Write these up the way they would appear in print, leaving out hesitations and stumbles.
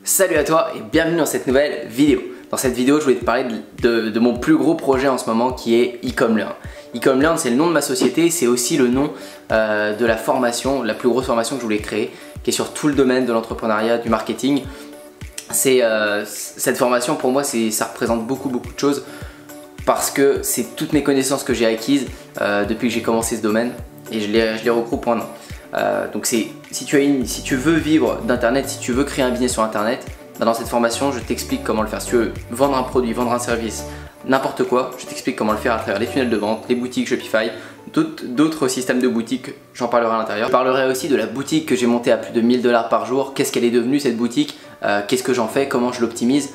Salut à toi et bienvenue dans cette nouvelle vidéo. Dans cette vidéo, je voulais te parler de mon plus gros projet en ce moment qui est Ecomlearn. Ecomlearn, c'est le nom de ma société, c'est aussi le nom de la formation, la plus grosse formation que je voulais créer, qui est sur tout le domaine de l'entrepreneuriat, du marketing. Cette formation pour moi, ça représente beaucoup de choses parce que c'est toutes mes connaissances que j'ai acquises depuis que j'ai commencé ce domaine et je les regroupe en un. Donc si tu veux vivre d'internet, si tu veux créer un business sur internet, dans cette formation je t'explique comment le faire. Si tu veux vendre un produit, vendre un service, n'importe quoi, je t'explique comment le faire à travers les tunnels de vente, les boutiques Shopify, d'autres systèmes de boutiques, j'en parlerai à l'intérieur. Je parlerai aussi de la boutique que j'ai montée à plus de 1000 $ par jour, qu'est-ce qu'elle est devenue cette boutique, qu'est-ce que j'en fais, comment je l'optimise,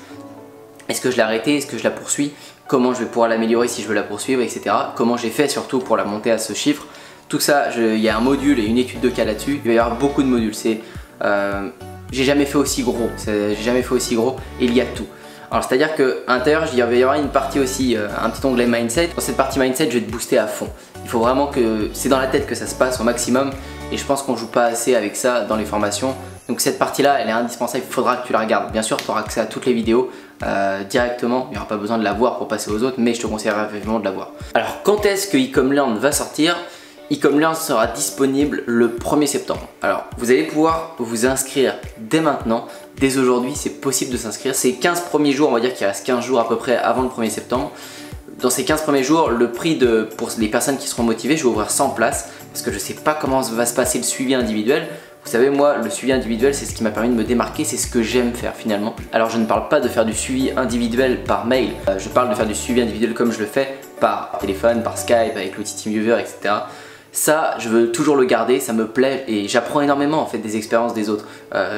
est-ce que je l'ai arrêtée, est-ce que je la poursuis, comment je vais pouvoir l'améliorer si je veux la poursuivre, etc. Comment j'ai fait surtout pour la monter à ce chiffre. Tout ça, il y a un module et une étude de cas là-dessus. Il va y avoir beaucoup de modules. J'ai jamais fait aussi gros. Et il y a tout. Alors c'est-à-dire qu'à l'intérieur, il va y avoir une partie aussi, un petit onglet mindset. Dans cette partie mindset, je vais te booster à fond. Il faut vraiment que c'est dans la tête que ça se passe au maximum. Et je pense qu'on joue pas assez avec ça dans les formations. Donc cette partie-là, elle est indispensable. Il faudra que tu la regardes. Bien sûr, tu auras accès à toutes les vidéos directement. Il n'y aura pas besoin de la voir pour passer aux autres, mais je te conseillerais vivement de la voir. Alors quand est-ce que Ecomlearn va sortir? Ecomlearn sera disponible le 1er septembre. Alors, vous allez pouvoir vous inscrire dès maintenant. Dès aujourd'hui, c'est possible de s'inscrire. C'est 15 premiers jours, on va dire qu'il reste 15 jours à peu près avant le 1er septembre. Dans ces 15 premiers jours, le prix pour les personnes qui seront motivées, je vais ouvrir 100 places parce que je ne sais pas comment va se passer le suivi individuel. Vous savez, moi, le suivi individuel, c'est ce qui m'a permis de me démarquer, c'est ce que j'aime faire finalement. Alors, je ne parle pas de faire du suivi individuel par mail, je parle de faire du suivi individuel comme je le fais par téléphone, par Skype, avec l'outil TeamViewer, etc. Ça, je veux toujours le garder, ça me plaît et j'apprends énormément en fait des expériences des autres.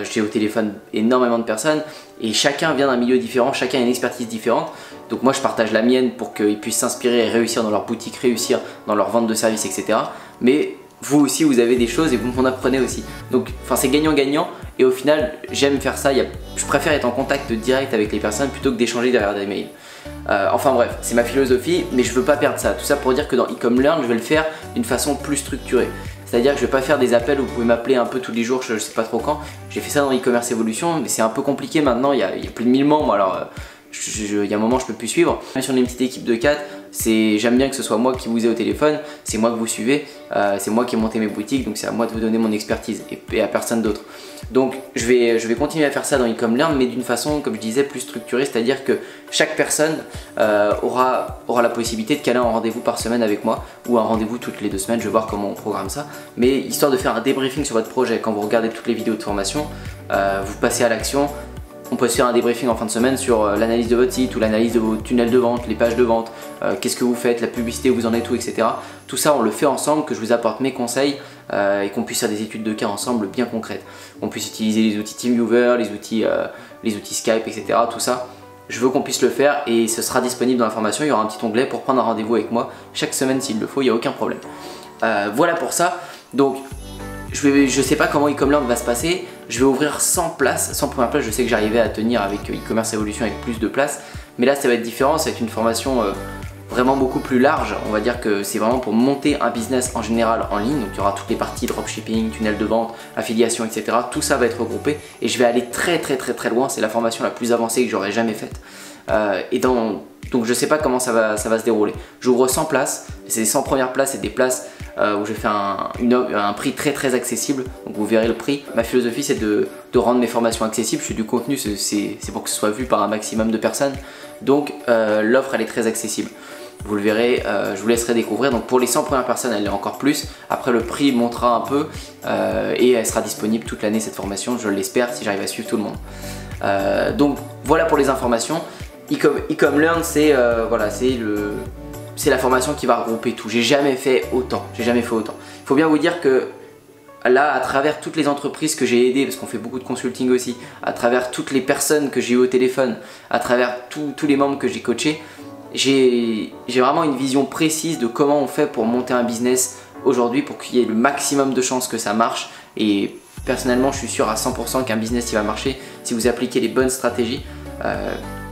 J'ai au téléphone énormément de personnes et chacun vient d'un milieu différent, chacun a une expertise différente. Donc moi je partage la mienne pour qu'ils puissent s'inspirer et réussir dans leur boutique, réussir dans leur vente de services, etc. Mais vous aussi vous avez des choses et vous m'en apprenez aussi. Donc c'est gagnant-gagnant et au final j'aime faire ça, je préfère être en contact direct avec les personnes plutôt que d'échanger derrière des mails. Enfin bref, c'est ma philosophie, mais je veux pas perdre ça. Tout ça pour dire que dans Ecomlearn, je vais le faire d'une façon plus structurée. C'est-à-dire que je vais pas faire des appels où vous pouvez m'appeler un peu tous les jours, je sais pas trop quand. J'ai fait ça dans e-commerce Evolution, mais c'est un peu compliqué maintenant, il y a plus de 1000 membres, alors il y a un moment je peux plus suivre. Même si on est une petite équipe de 4, j'aime bien que ce soit moi qui vous ai au téléphone, c'est moi que vous suivez, c'est moi qui ai monté mes boutiques, donc c'est à moi de vous donner mon expertise et à personne d'autre. Donc je vais continuer à faire ça dans Ecomlearn, mais d'une façon, comme je disais, plus structurée, c'est-à-dire que chaque personne aura la possibilité de caler un rendez-vous par semaine avec moi ou un rendez-vous toutes les 2 semaines, je vais voir comment on programme ça, mais histoire de faire un débriefing sur votre projet. Quand vous regardez toutes les vidéos de formation, vous passez à l'action. On peut se faire un débriefing en fin de semaine sur l'analyse de votre site ou l'analyse de vos tunnels de vente, les pages de vente, qu'est-ce que vous faites, la publicité, où vous en êtes où, etc. Tout ça on le fait ensemble, que je vous apporte mes conseils et qu'on puisse faire des études de cas ensemble bien concrètes. On puisse utiliser les outils TeamViewer, les outils Skype, etc. Tout ça, je veux qu'on puisse le faire et ce sera disponible dans la formation. Il y aura un petit onglet pour prendre un rendez-vous avec moi chaque semaine s'il le faut, il n'y a aucun problème. Voilà pour ça. Donc je sais pas comment Ecomlearn va se passer, je vais ouvrir 100 places, 100 premières places, je sais que j'arrivais à tenir avec e-commerce Evolution avec plus de places, mais là ça va être différent, ça va être une formation vraiment beaucoup plus large, on va dire que c'est vraiment pour monter un business en général en ligne, donc il y aura toutes les parties dropshipping, tunnel de vente, affiliation, etc. Tout ça va être regroupé et je vais aller très loin, c'est la formation la plus avancée que j'aurais jamais faite. Donc je sais pas comment ça va se dérouler. J'ouvre 100 places, ces 100 premières places c'est des places où je fais un prix très accessible, donc vous verrez le prix. Ma philosophie c'est de rendre mes formations accessibles, je fais du contenu, c'est pour que ce soit vu par un maximum de personnes, donc l'offre elle est très accessible. Vous le verrez, je vous laisserai découvrir. Donc pour les 100 premières personnes elle est encore plus, après le prix montera un peu et elle sera disponible toute l'année cette formation, je l'espère si j'arrive à suivre tout le monde. Donc voilà pour les informations. Ecomlearn c'est la formation qui va regrouper tout. J'ai jamais fait autant. Il faut bien vous dire que là, à travers toutes les entreprises que j'ai aidées, parce qu'on fait beaucoup de consulting aussi, à travers toutes les personnes que j'ai eu au téléphone, à travers tous les membres que j'ai coachés, j'ai vraiment une vision précise de comment on fait pour monter un business aujourd'hui pour qu'il y ait le maximum de chances que ça marche. Et personnellement, je suis sûr à 100% qu'un business il va marcher si vous appliquez les bonnes stratégies.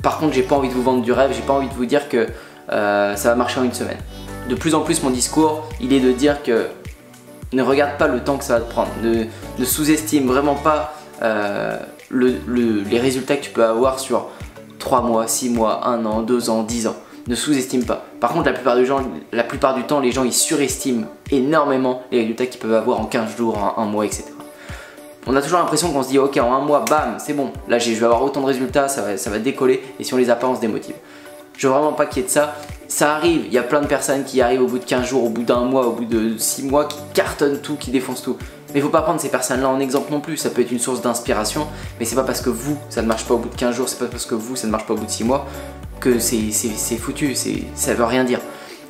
Par contre, j'ai pas envie de vous vendre du rêve, j'ai pas envie de vous dire que ça va marcher en une semaine. De plus en plus, mon discours, il est de dire que ne regarde pas le temps que ça va te prendre, ne sous-estime vraiment pas les résultats que tu peux avoir sur 3 mois, 6 mois, 1 an, 2 ans, 10 ans. Ne sous-estime pas. Par contre, la plupart du temps, les gens ils surestiment énormément les résultats qu'ils peuvent avoir en 15 jours, en 1 mois, etc. On a toujours l'impression qu'on se dit ok, en 1 mois, bam, c'est bon, là je vais avoir autant de résultats, ça va décoller, et si on les a pas, on se démotive. Je veux vraiment pas qu'il y ait de ça. Ça arrive, il y a plein de personnes qui arrivent au bout de 15 jours, au bout d'1 mois, au bout de 6 mois, qui cartonnent tout, qui défoncent tout. Mais il faut pas prendre ces personnes-là en exemple non plus, ça peut être une source d'inspiration, mais c'est pas parce que vous, ça ne marche pas au bout de 15 jours, c'est pas parce que vous, ça ne marche pas au bout de 6 mois, que c'est foutu, ça veut rien dire.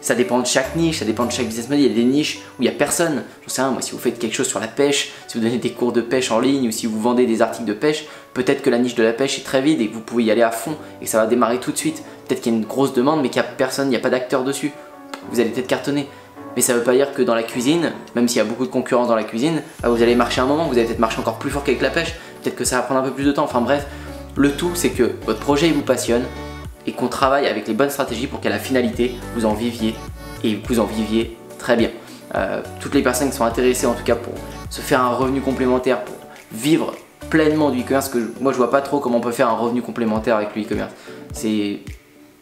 Ça dépend de chaque niche, ça dépend de chaque business model. Il y a des niches où il n'y a personne. Je sais rien, moi, si vous faites quelque chose sur la pêche, si vous donnez des cours de pêche en ligne ou si vous vendez des articles de pêche, peut-être que la niche de la pêche est très vide et que vous pouvez y aller à fond et que ça va démarrer tout de suite. Peut-être qu'il y a une grosse demande mais qu'il n'y a personne, il n'y a pas d'acteur dessus. Vous allez peut-être cartonner. Mais ça ne veut pas dire que dans la cuisine, même s'il y a beaucoup de concurrence dans la cuisine, bah vous allez marcher un moment, vous allez peut-être marcher encore plus fort qu'avec la pêche. Peut-être que ça va prendre un peu plus de temps. Enfin bref, le tout c'est que votre projet il vous passionne et qu'on travaille avec les bonnes stratégies pour qu'à la finalité, vous en viviez et vous en viviez très bien. Toutes les personnes qui sont intéressées en tout cas pour se faire un revenu complémentaire, pour vivre pleinement du e-commerce, que moi je vois pas trop comment on peut faire un revenu complémentaire avec le e-commerce.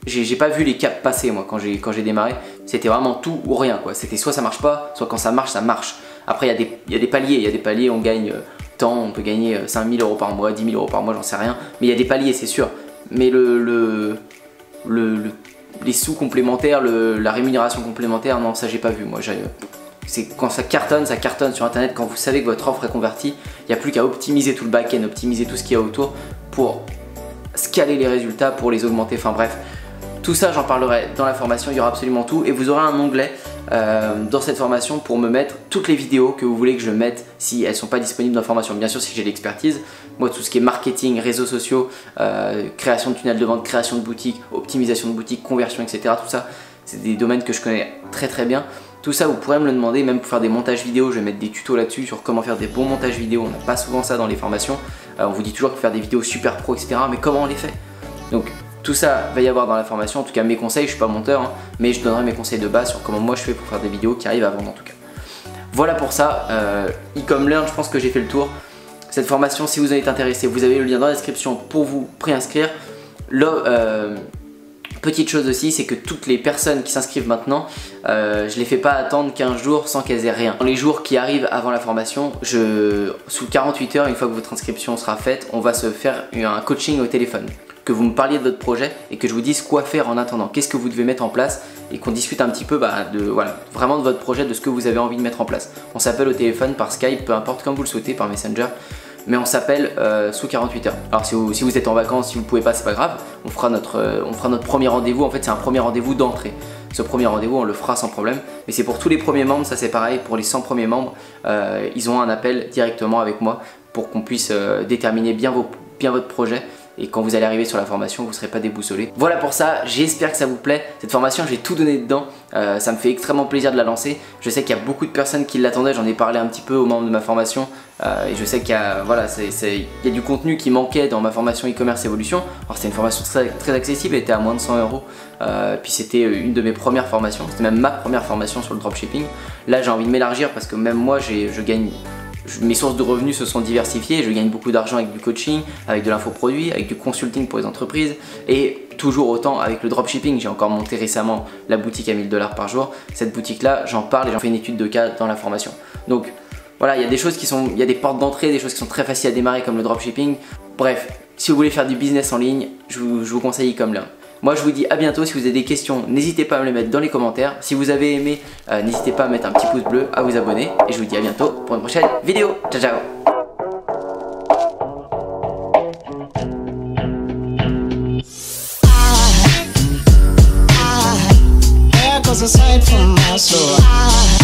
J'ai pas vu les caps passer moi quand j'ai démarré, c'était vraiment tout ou rien quoi. C'était soit ça marche pas, soit quand ça marche, ça marche. Après il y a des paliers, on gagne tant, on peut gagner 5 000 € par mois, 10 000 € par mois, j'en sais rien. Mais il y a des paliers c'est sûr. Mais les sous complémentaires, la rémunération complémentaire, non ça j'ai pas vu moi. C'est quand ça cartonne sur internet, quand vous savez que votre offre est convertie, il n'y a plus qu'à optimiser tout le back-end, optimiser tout ce qu'il y a autour pour scaler les résultats, pour les augmenter, enfin bref. Tout ça j'en parlerai dans la formation, il y aura absolument tout et vous aurez un onglet dans cette formation pour me mettre toutes les vidéos que vous voulez que je mette si elles ne sont pas disponibles dans la formation. Bien sûr si j'ai l'expertise, moi tout ce qui est marketing, réseaux sociaux, création de tunnels de vente, création de boutique, optimisation de boutique, conversion, etc. Tout ça c'est des domaines que je connais très très bien. Tout ça vous pourrez me le demander, même pour faire des montages vidéo, je vais mettre des tutos là-dessus sur comment faire des bons montages vidéo, on n'a pas souvent ça dans les formations. On vous dit toujours qu'il faut faire des vidéos super pro, etc. Mais comment on les fait? Donc tout ça va y avoir dans la formation, en tout cas mes conseils, je suis pas monteur, hein, mais je donnerai mes conseils de base sur comment moi je fais pour faire des vidéos qui arrivent à vendre en tout cas. Voilà pour ça, e-com learn, je pense que j'ai fait le tour. Cette formation, si vous en êtes intéressé, vous avez le lien dans la description pour vous préinscrire. Petite chose aussi, c'est que toutes les personnes qui s'inscrivent maintenant, je les fais pas attendre 15 jours sans qu'elles aient rien. Dans les jours qui arrivent avant la formation, sous 48 heures, une fois que votre inscription sera faite, on va se faire un coaching au téléphone. Que vous me parliez de votre projet et que je vous dise quoi faire en attendant, qu'est-ce que vous devez mettre en place et qu'on discute un petit peu vraiment de votre projet, de ce que vous avez envie de mettre en place. On s'appelle au téléphone, par Skype, peu importe, comme vous le souhaitez, par Messenger. Mais on s'appelle sous 48 heures. Alors si vous êtes en vacances, si vous ne pouvez pas, c'est pas grave. On fera notre premier rendez-vous. En fait, c'est un premier rendez-vous d'entrée. Ce premier rendez-vous, on le fera sans problème. Mais c'est pour tous les premiers membres, ça c'est pareil. Pour les 100 premiers membres, ils ont un appel directement avec moi pour qu'on puisse déterminer bien votre projet. Et quand vous allez arriver sur la formation, vous ne serez pas déboussolé. Voilà pour ça, j'espère que ça vous plaît. Cette formation, j'ai tout donné dedans. Ça me fait extrêmement plaisir de la lancer. Je sais qu'il y a beaucoup de personnes qui l'attendaient. J'en ai parlé un petit peu aux membres de ma formation. Et je sais qu'il y a du contenu qui manquait dans ma formation e-commerce évolution. Alors c'était une formation très accessible, elle était à moins de 100 €. Puis c'était une de mes premières formations. C'était même ma première formation sur le dropshipping. Là, j'ai envie de m'élargir parce que même moi, je gagne... Mes sources de revenus se sont diversifiées, je gagne beaucoup d'argent avec du coaching, avec de l'infoproduit, avec du consulting pour les entreprises et toujours autant avec le dropshipping. J'ai encore monté récemment la boutique à 1000 $ par jour. Cette boutique là, j'en parle et j'en fais une étude de cas dans la formation. Donc voilà, il y a des choses il y a des portes d'entrée, des choses qui sont très faciles à démarrer comme le dropshipping. Bref, si vous voulez faire du business en ligne, je vous conseille e-com learn. Moi je vous dis à bientôt, si vous avez des questions, n'hésitez pas à me les mettre dans les commentaires. Si vous avez aimé, n'hésitez pas à mettre un petit pouce bleu, à vous abonner. Et je vous dis à bientôt pour une prochaine vidéo. Ciao ciao. Aside from my soul.